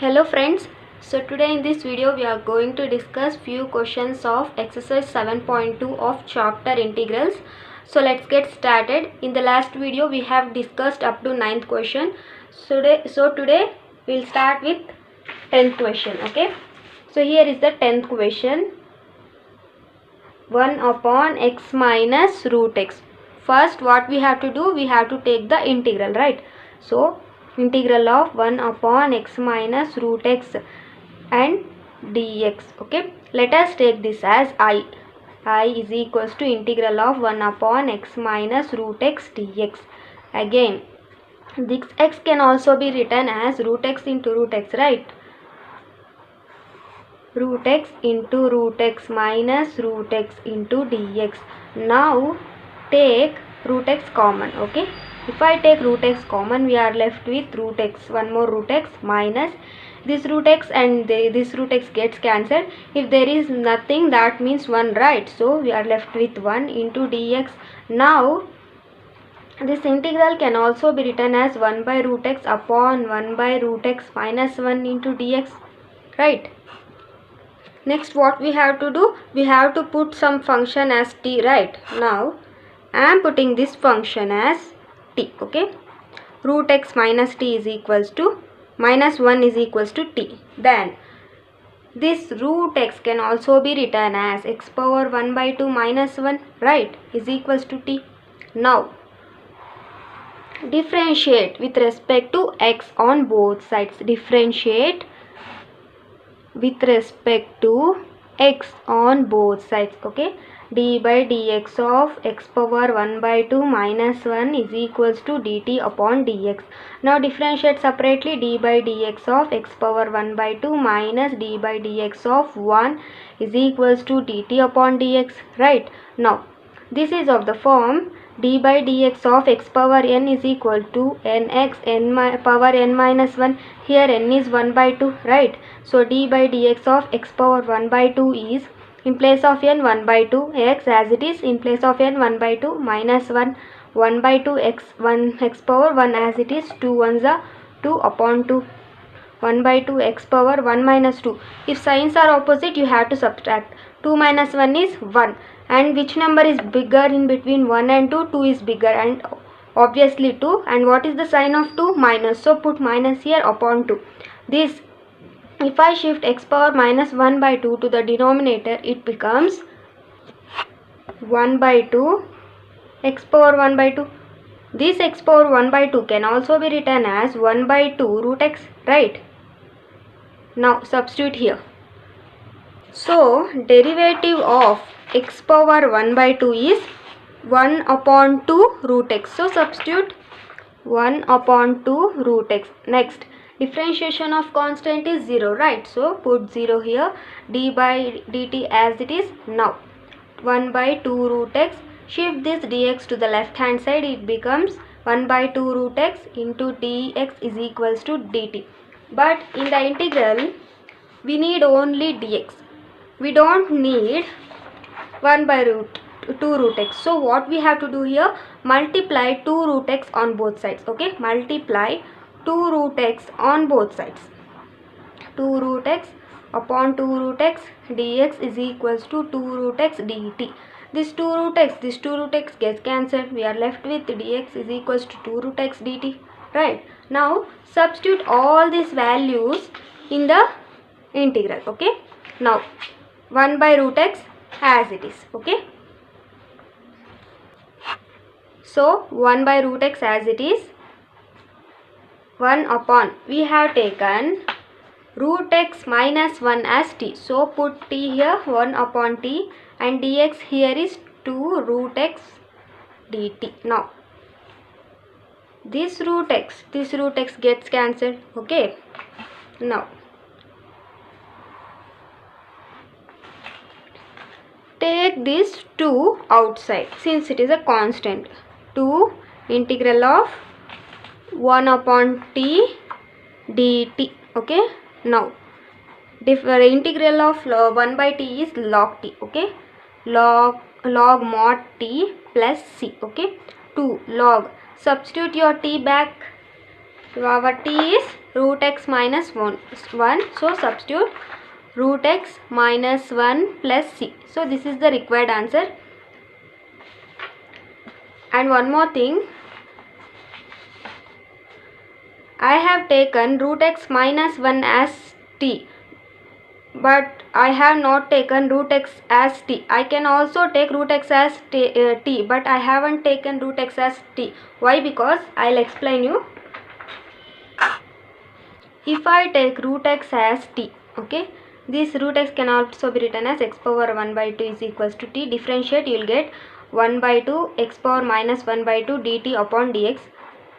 Hello friends, so today in this video we are going to discuss few questions of exercise 7.2 of chapter integrals. So let's get started. In the last video we have discussed up to 9th question. So today we'll start with 10th question. Okay, so here is the 10th question. 1 upon x minus root x. First what we have to do, we have to take the integral, right? So integral of 1 upon x minus root x and dx. Okay, let us take this as I is equals to integral of 1 upon x minus root x dx. Again, this x can also be written as root x into root x, right? Root x into root x minus root x into dx. Now take root x common. Okay, if I take root x common, we are left with root x, one more root x minus this root x, and this root x gets cancelled. If there is nothing, that means 1, right? So we are left with 1 into dx. Now this integral can also be written as 1 by root x upon 1 by root x minus 1 into dx, right? Next what we have to do, we have to put some function as t, right? Now I am putting this function as t. Okay, root x minus t is equals to minus 1 is equals to t. Then this root x can also be written as x power 1 by 2 minus 1, right, is equals to t. Now differentiate with respect to x on both sides. Differentiate with respect to x on both sides. Okay, d by dx of x power 1 by 2 minus 1 is equals to dt upon dx. Now differentiate separately. D by dx of x power 1 by 2 minus d by dx of 1 is equals to dt upon dx, right? Now this is of the form d by dx of x power n is equal to nx power n minus 1. Here n is 1 by 2, right? So d by dx of x power 1 by 2 is, in place of n, 1 by 2 x as it is, in place of n 1 by 2 minus 1 by 2 x, 1 x power 1 as it is, 2 ones are 2 upon 2, 1 by 2 x power 1 minus 2. If signs are opposite, you have to subtract. 2 minus 1 is 1, and which number is bigger in between 1 and 2? 2 is bigger, and obviously 2. And what is the sign of 2? Minus. So put minus here upon 2. This, if I shift x power minus 1 by 2 to the denominator, it becomes 1 by 2 x power 1 by 2. This x power 1 by 2 can also be written as 1 by 2 root x, right? Now substitute here. So derivative of x power 1 by 2 is 1 upon 2 root x. So substitute 1 upon 2 root x. Next, differentiation of constant is 0, right? So put 0 here. D by dt as it is. Now 1 by 2 root x. Shift this dx to the left hand side. It becomes 1 by 2 root x into dx is equals to dt. But in the integral, we need only dx. We don't need 1 by 2 root x. So what we have to do here, multiply 2 root x on both sides. Okay, multiply 2 root x on both sides. 2 root x upon 2 root x dx is equals to 2 root x dt. This 2 root x gets cancelled. We are left with dx is equals to 2 root x dt, right? Now substitute all these values in the integral. Okay, now 1 by root x as it is. Okay, so 1 by root x as it is, 1 upon, we have taken root x minus 1 as t. So put t here, 1 upon t, and dx here is 2 root x dt. Now this root x gets cancelled. Okay, now take this 2 outside since it is a constant. 2 integral of 1 upon t dt. Okay, now integral of 1 by t is log t. Okay, log mod t plus c. Okay, 2 log, substitute your t back. Our t is root x minus 1. So substitute root x minus 1 plus c. So this is the required answer. And one more thing, I have taken root x minus 1 as t, but I have not taken root x as t. I can also take root x as t, but I haven't taken root x as t. Why? Because I'll explain you. If I take root x as t, okay, this root x can also be written as x power 1 by 2 is equals to t. Differentiate, you will get 1 by 2 x power minus 1 by 2 dt upon dx.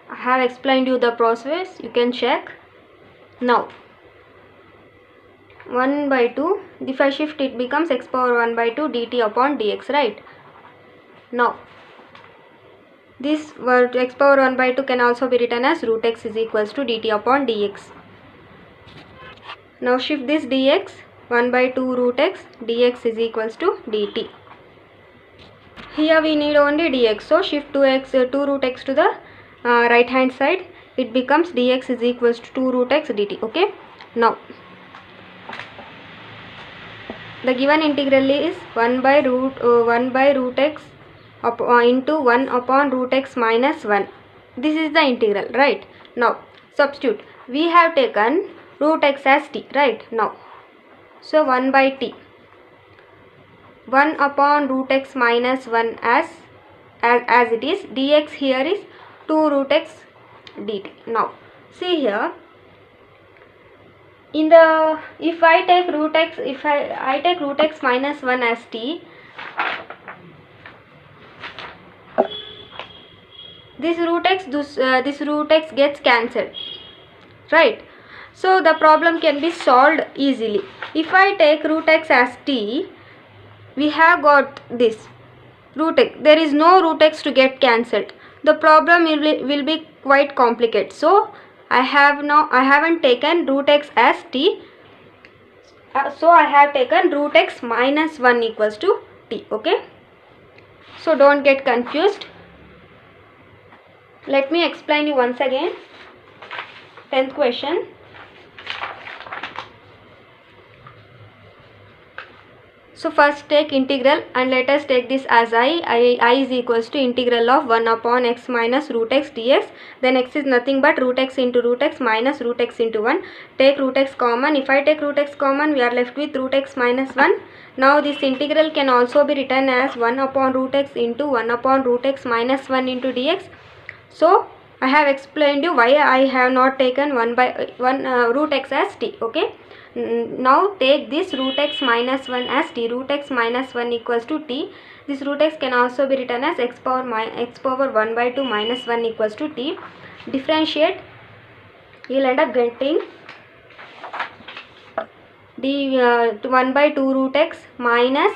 I have explained you the process, you can check. Now 1 by 2, if I shift it becomes x power 1 by 2 dt upon dx, right? Now this word x power 1 by 2 can also be written as root x is equals to dt upon dx. Now shift this dx, 1 by 2 root x, dx is equals to dt. Here we need only dx, so shift 2 root x to the right hand side, it becomes dx is equals to 2 root x dt, okay? Now the given integral is 1 by root x into 1 upon root x minus 1. This is the integral, right? Now substitute, we have taken root x as t, right? Now so 1 by t, 1 upon root x minus 1 as it is, dx here is 2 root x dt. Now see here, in the if I take root x, if I take root x minus 1 as t, this root x gets cancelled, right? So the problem can be solved easily. If I take root x as t, we have got this root x, there is no root x to get cancelled. The problem will be quite complicated. So I haven't taken root x as t, so I have taken root x minus 1 equals to t, okay? So don't get confused. Let me explain you once again. 10th question. So first take integral and let us take this as I is equals to integral of 1 upon x minus root x dx. Then x is nothing but root x into root x minus root x into 1. Take root x common. If I take root x common, we are left with root x minus 1. Now this integral can also be written as 1 upon root x into 1 upon root x minus 1 into dx. So I have explained you why I have not taken root x as t, okay? Now take this root x minus 1 as t. Root x minus 1 equals to t. This root x can also be written as x power 1 by 2 minus 1 equals to t. Differentiate, you will end up getting 1 by 2 root x minus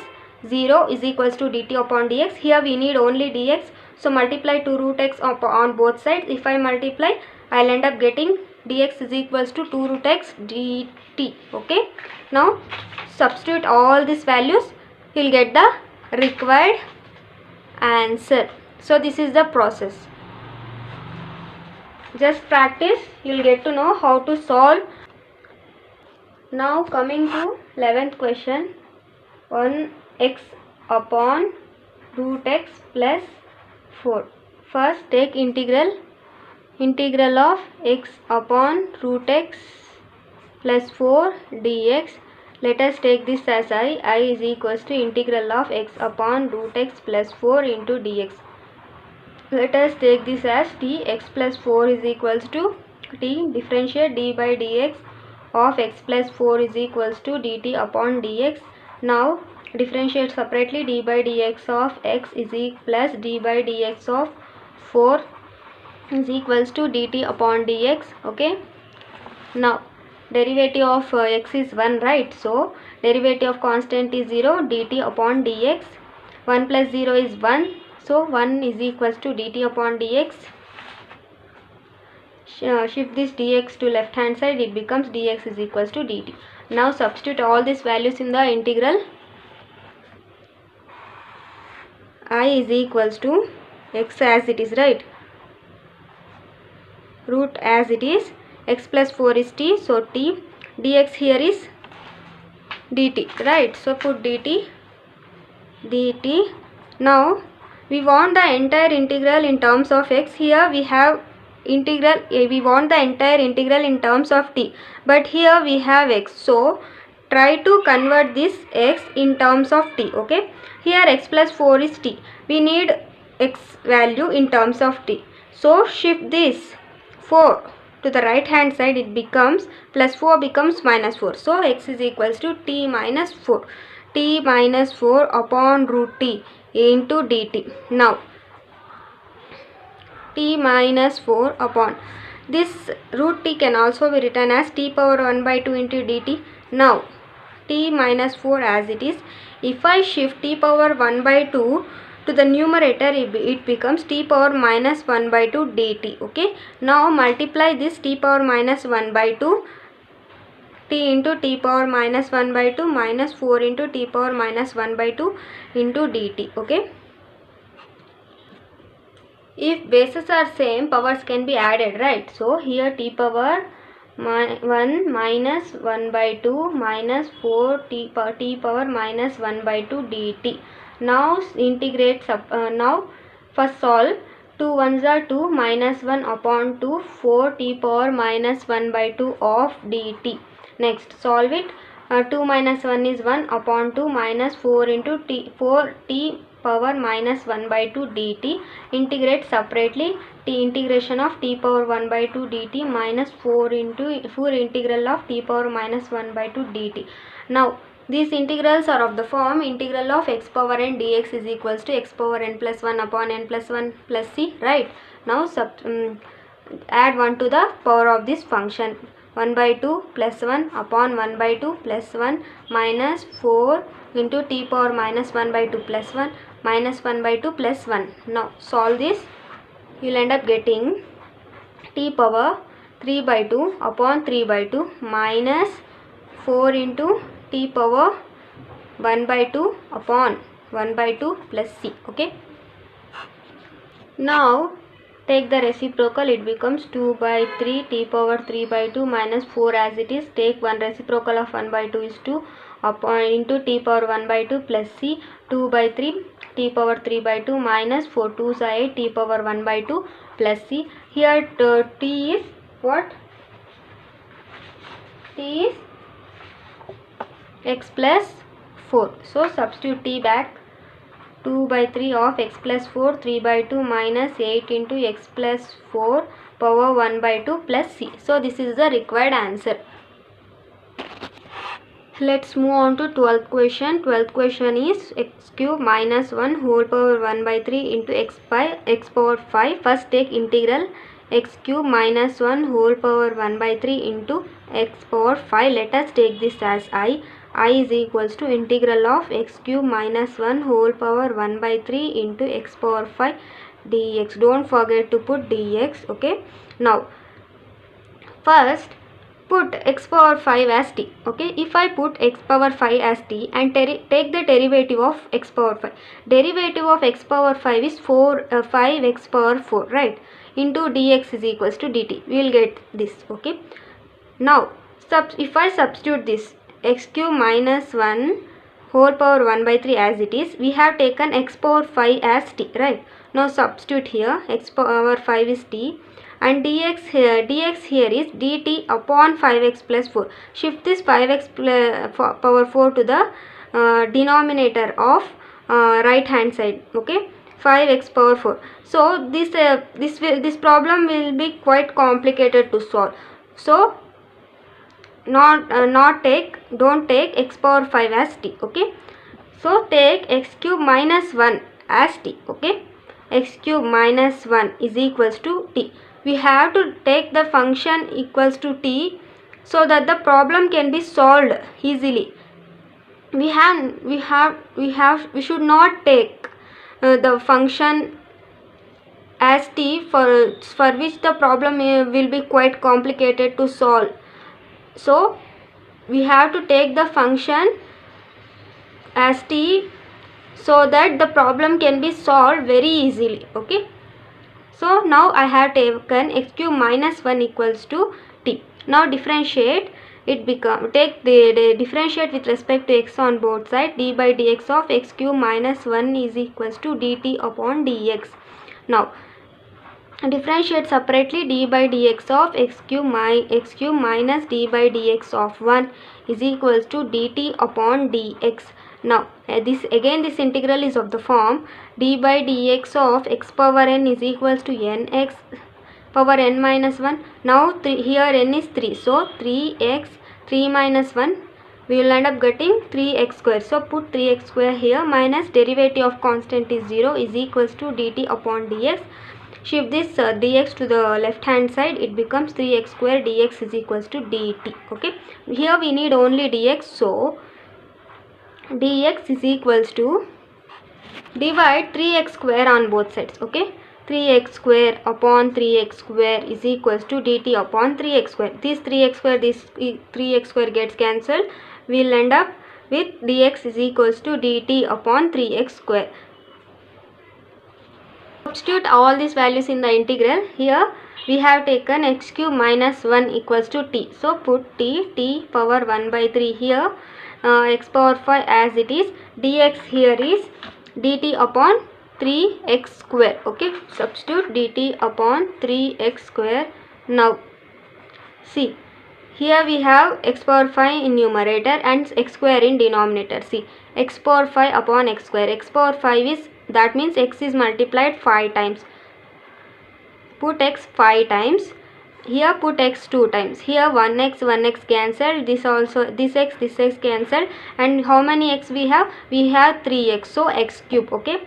0 is equals to dt upon dx. Here we need only dx, so multiply 2 root x on both sides. If I multiply, I will end up getting dx is equals to 2 root x dt, okay? Now substitute all these values, you will get the required answer. So this is the process. Just practice, you will get to know how to solve. Now coming to 11th question, 1x upon root x plus 4. First take integral of x upon root x plus 4 dx. Let us take this as I is equals to integral of x upon root x plus 4 into dx. Let us take this as t, x plus 4 is equals to t. Differentiate, d by dx of x plus 4 is equals to dt upon dx. Now differentiate separately, d by dx of x is plus d by dx of 4 is equals to dt upon dx, okay? Now derivative of x is 1, right? So derivative of constant is 0, dt upon dx. 1 plus 0 is 1, so 1 is equals to dt upon dx. Shift this dx to left hand side, it becomes dx is equals to dt. Now substitute all these values in the integral. I is equals to x as it is, right? Root as it is, x plus 4 is t, so t, dx here is dt, right? So put dt. Now we want the entire integral in terms of x. Here we have integral, we want the entire integral in terms of t, but here we have x, so try to convert this x in terms of t. Okay, here x plus 4 is t, we need x value in terms of t, so shift this 4 to the right hand side, it becomes plus 4 becomes minus 4, so x is equals to t minus 4, t minus 4 upon root t into dt. Now t minus 4 upon this root t can also be written as t power 1 by 2 into dt. Now t minus 4 as it is. If I shift t power 1 by 2 to the numerator, it becomes t power minus 1 by 2 dt. Okay, now multiply this t power minus 1 by 2, t into t power minus 1 by 2 minus 4 into t power minus 1 by 2 into dt. Okay, if bases are same, powers can be added, right? So here t power 1 minus 1 by 2 minus 4 t power minus 1 by 2 dt. Now integrate, now first solve. 2 ones are 2, minus 1 upon 2, 4 t power minus 1 by 2 of dt. Next solve it. 2 minus 1 is 1 upon 2 minus 4 into t, 4 t power minus 1 by 2 dt. Integrate separately. T integration of t power 1 by 2 dt minus 4 integral of t power minus 1 by 2 dt. Now these integrals are of the form integral of x power n dx is equals to x power n plus 1 upon n plus 1 plus c, right? Now add 1 to the power of this function. 1 by 2 plus 1 upon 1 by 2 plus 1 minus 4 into t power minus 1 by 2 plus 1 minus 1 by 2 plus 1. Now solve this. You will end up getting t power 3 by 2 upon 3 by 2 minus 4 into t power 1 by 2 upon 1 by 2 plus c. Okay, now take the reciprocal, it becomes 2 by 3 t power 3 by 2 minus 4 as it is. Take one reciprocal of 1 by 2 is 2 upon into t power 1 by 2 plus c. 2 by 3 t power 3 by 2 minus 4 2s are 8 t power 1 by 2 plus c. Here t is what? T is x plus 4. So substitute t back. 2 by 3 of x plus 4, 3 by 2 minus 8 into x plus 4 power 1 by 2 plus c. So this is the required answer. Let's move on to 12th question. 12th question is x cube minus 1 whole power 1 by 3 into x by x power 5. First take integral x cube minus 1 whole power 1 by 3 into x power 5. Let us take this as I is equals to integral of x cube minus 1 whole power 1 by 3 into x power 5 dx. Don't forget to put dx. Okay, now first put x power 5 as t. Okay, if I put x power 5 as t and take the derivative of x power 5, derivative of x power 5 is 5x power 4, right, into dx is equals to dt. We will get this. Okay, now if I substitute this x cube minus 1 whole power 1 by 3 as it is, we have taken x power 5 as t, right? Now substitute here, x power 5 is t and dx here is dt upon 5x plus 4. Shift this 5x power 4 to the denominator of right hand side. Okay, 5x power 4. So this problem will be quite complicated to solve. So don't take x power 5 as t. Okay, so take x cube minus 1 as t. Okay, x cube minus 1 is equals to t. We have to take the function equals to t so that the problem can be solved easily. We should not take the function as t for which the problem will be quite complicated to solve. So we have to take the function as t so that the problem can be solved very easily. Okay, so now I have taken x cube minus 1 equals to t. Now differentiate, it become, take the differentiate with respect to x on both sides. D by dx of x cube minus 1 is equals to dt upon dx. Now differentiate separately. D by dx of x cube minus d by dx of 1 is equals to dt upon dx. Now this integral is of the form d by dx of x power n is equals to nx power n minus 1. Now here n is 3, so 3x 3 minus 1, we will end up getting 3x square. So put 3x square here, minus derivative of constant is 0 is equals to dt upon dx. Shift this dx to the left hand side, it becomes 3x square dx is equals to dt. Okay, here we need only dx, so dx is equals to, divide 3x square on both sides. Okay, 3x square upon 3x square is equals to dt upon 3x square. This 3x square gets cancelled. We will end up with dx is equals to dt upon 3x square. Substitute all these values in the integral. Here we have taken x cube minus 1 equals to t. So put t power 1 by 3 here, x power 5 as it is. Dx here is dt upon 3x square. Okay, substitute dt upon 3x square. Now see, here we have x power 5 in numerator and x square in denominator. See, x power 5 upon x square. X power 5 is, that means x is multiplied 5 times. Put x 5 times. Here put x 2 times. Here 1x cancelled. This also, this x cancelled. And how many x we have? We have 3x. So x cube. Okay.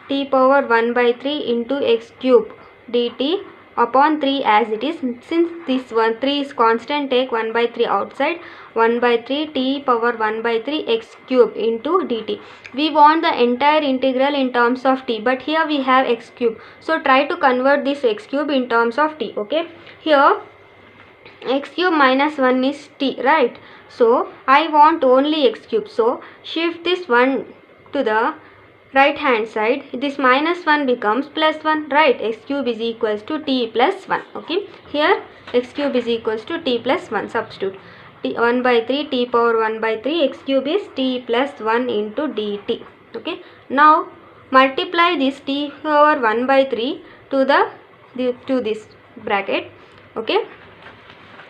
T power 1 by 3 into x cube dt upon 3 as it is. Since this 3 is constant, take 1 by 3 outside. 1 by 3 t power 1 by 3 x cube into dt. We want the entire integral in terms of t, but here we have x cube. So try to convert this x cube in terms of t. Okay, here x cube minus 1 is t, right? So I want only x cube. So shift this 1 to the right hand side. This minus 1 becomes plus 1, right? X cube is equals to t plus 1. Okay, here x cube is equals to t plus 1. Substitute t 1 by 3 t power 1 by 3 x cube is t plus 1 into dt. Okay, now multiply this t power 1 by 3 to this bracket. Okay,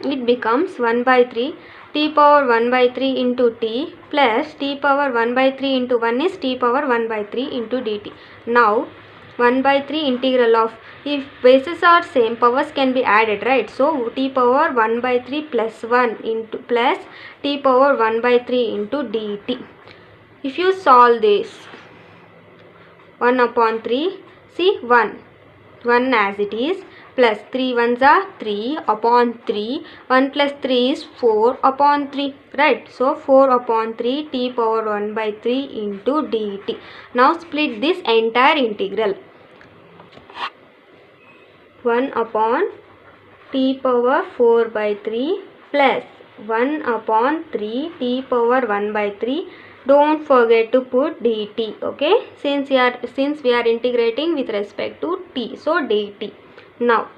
it becomes 1 by 3 t power 1 by 3 into t plus t power 1 by 3 into 1 is t power 1 by 3 into dt. Now 1 by 3 integral of, if bases are same, powers can be added, right? So t power 1 by 3 plus 1 into plus t power 1 by 3 into dt. If you solve this, 1 upon 3, see 1 as it is, plus 3 ones are 3 upon 3, 1 plus 3 is 4 upon 3, right? So 4 upon 3 t power 1 by 3 into dt. Now split this entire integral. 1 upon t power 4 by 3 plus 1 upon 3 t power 1 by 3. Don't forget to put dt. Okay, since we are integrating with respect to t, so dt. Now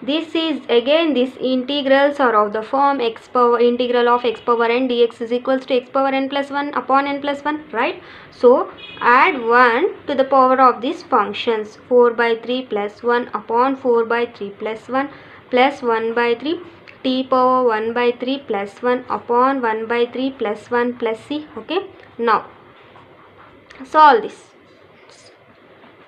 this is again, these integrals are of the form x power integral of x power n dx is equals to x power n plus 1 upon n plus 1, right? So add 1 to the power of these functions. 4 by 3 plus 1 upon 4 by 3 plus 1 plus 1 by 3 t power 1 by 3 plus 1 upon 1 by 3 plus 1 plus c. Okay, now solve this.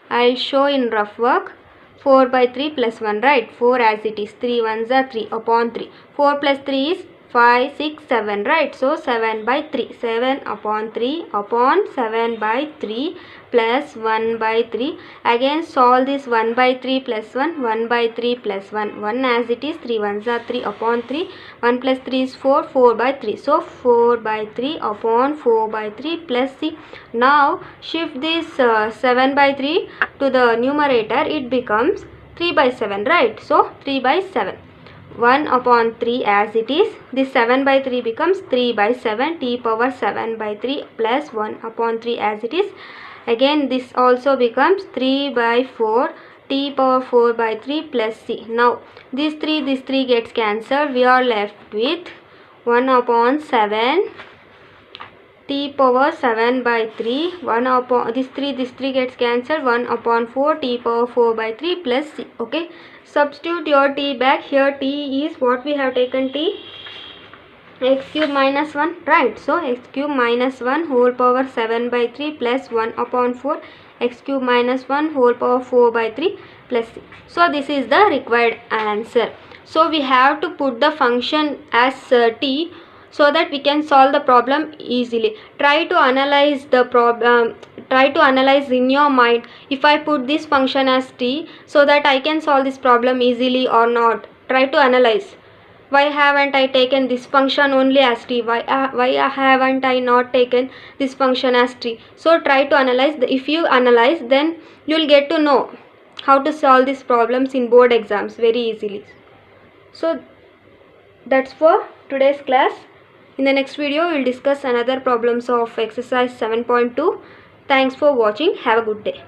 I'll show in rough work. 4 by 3 plus 1, right? 4 as it is. 3 ones are 3 upon 3. 4 plus 3 is 5, 6, 7, right? So 7 by 3. 7 upon 3 upon 7 by 3 plus 1 by 3. Again solve this 1 by 3 plus 1. 1 by 3 plus 1. 1 as it is. 3 ones are 3 upon 3. 1 plus 3 is 4. 4 by 3. So 4 by 3 upon 4 by 3 plus c. Now shift this 7 by 3 to the numerator. It becomes 3 by 7, right? So 3 by 7. 1 upon 3 as it is. This 7 by 3 becomes 3 by 7 t power 7 by 3 plus 1 upon 3 as it is. Again this also becomes 3 by 4 t power 4 by 3 plus c. Now this 3 gets cancelled. We are left with 1 upon 7 t power 7 by 3. 1 upon this 3 gets cancelled. 1 upon 4 t power 4 by 3 plus c. Okay, substitute your t back. Here t is what we have taken, t x cube minus 1, right? So x cube minus 1 whole power 7 by 3 plus 1 upon 4 x cube minus 1 whole power 4 by 3 plus c. So this is the required answer. So we have to put the function as t so that we can solve the problem easily. Try to analyze the problem. Try to analyze in your mind, if I put this function as t, so that I can solve this problem easily or not. Try to analyze. Why haven't I taken this function only as t? Why haven't I not taken this function as t? So try to analyze. If you analyze, then you'll get to know how to solve these problems in board exams very easily. So that's for today's class. In the next video, we'll discuss another problems of exercise 7.2. Thanks for watching. Have a good day.